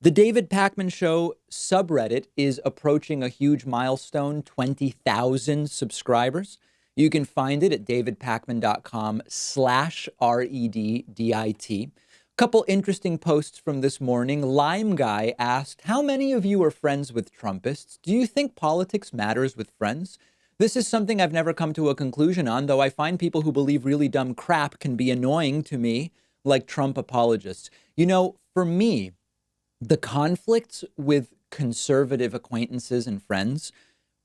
The David Pakman Show subreddit is approaching a huge milestone, 20,000 subscribers. You can find it at davidpakman.com/REDDIT. Couple interesting posts from this morning. Lime Guy asked, how many of you are friends with Trumpists? Do you think politics matters with friends? This is something I've never come to a conclusion on, though I find people who believe really dumb crap can be annoying to me, like Trump apologists. You know, for me, the conflicts with conservative acquaintances and friends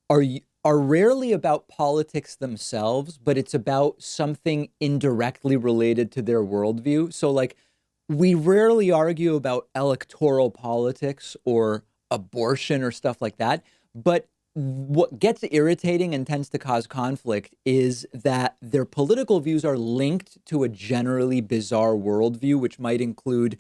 are rarely about politics themselves, but it's about something indirectly related to their worldview. So, like, we rarely argue about electoral politics or abortion or stuff like that. But what gets irritating and tends to cause conflict is that their political views are linked to a generally bizarre worldview, which might include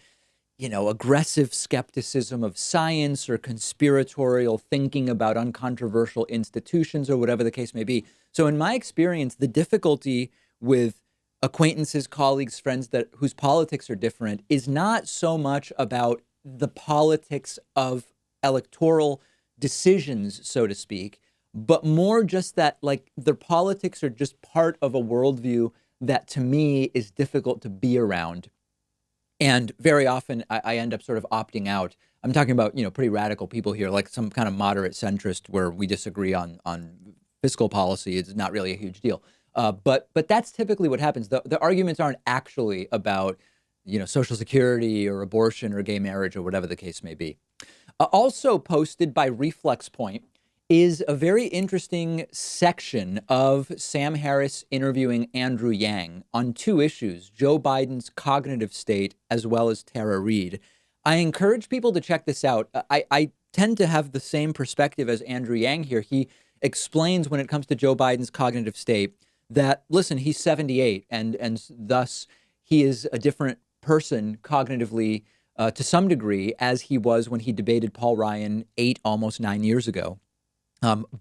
aggressive skepticism of science or conspiratorial thinking about uncontroversial institutions or whatever the case may be. So in my experience, the difficulty with acquaintances, colleagues, friends whose politics are different is not so much about the politics of electoral decisions, so to speak, but more just that, like, their politics are just part of a worldview that to me is difficult to be around. And very often I end up sort of opting out. I'm talking about, pretty radical people here, like some kind of moderate centrist where we disagree on fiscal policy. It's not really a huge deal. But that's typically what happens. The arguments aren't actually about, Social Security or abortion or gay marriage or whatever the case may be. Also posted by Reflex Point is a very interesting section of Sam Harris interviewing Andrew Yang on two issues, Joe Biden's cognitive state as well as Tara Reade. I encourage people to check this out. I tend to have the same perspective as Andrew Yang here. He explains when it comes to Joe Biden's cognitive state that, listen, he's 78 and thus he is a different person cognitively to some degree as he was when he debated Paul Ryan almost 9 years ago.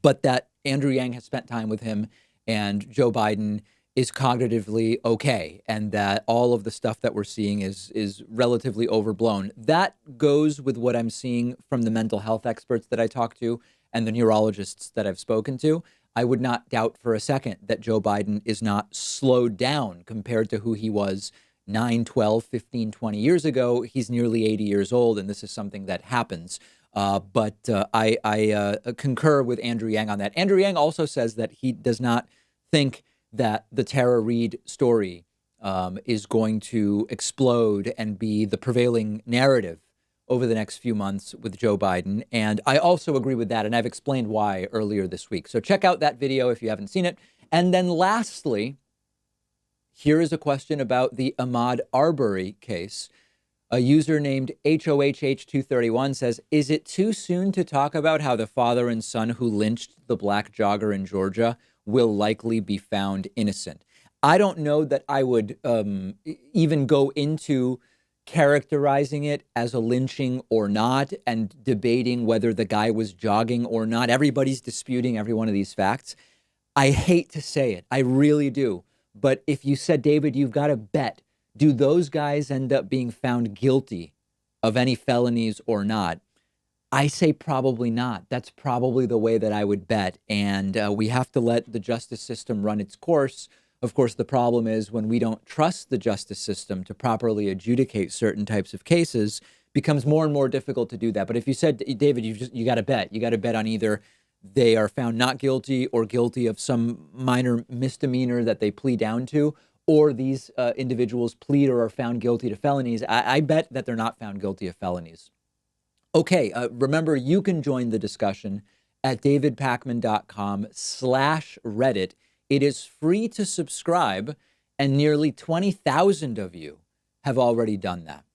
But that Andrew Yang has spent time with him and Joe Biden is cognitively okay, and that all of the stuff that we're seeing is relatively overblown. That goes with what I'm seeing from the mental health experts that I talk to and the neurologists that I've spoken to. I would not doubt for a second that Joe Biden is not slowed down compared to who he was 9, 12, 15, 20 years ago. He's nearly 80 years old, and this is something that happens. But I concur with Andrew Yang on that. Andrew Yang also says that he does not think that the Tara Reade story is going to explode and be the prevailing narrative over the next few months with Joe Biden. And I also agree with that, and I've explained why earlier this week. So check out that video if you haven't seen it. And then lastly, here is a question about the Ahmaud Arbery case. A user named HOHH231 says, is it too soon to talk about how the father and son who lynched the black jogger in Georgia will likely be found innocent? I don't know that I would even go into characterizing it as a lynching or not and debating whether the guy was jogging or not. Everybody's disputing every one of these facts. I hate to say it. I really do. But if you said, David, you've got to bet, do those guys end up being found guilty of any felonies or not? I say probably not. That's probably the way that I would bet. And we have to let the justice system run its course. Of course, the problem is when we don't trust the justice system to properly adjudicate certain types of cases, becomes more and more difficult to do that. But if you said, David, you got to bet. You got to bet on either they are found not guilty or guilty of some minor misdemeanor that they plead down to, or these individuals plead or are found guilty to felonies. I bet that they're not found guilty of felonies. Okay, remember, you can join the discussion at davidpakman.com/Reddit. It is free to subscribe, and nearly 20,000 of you have already done that.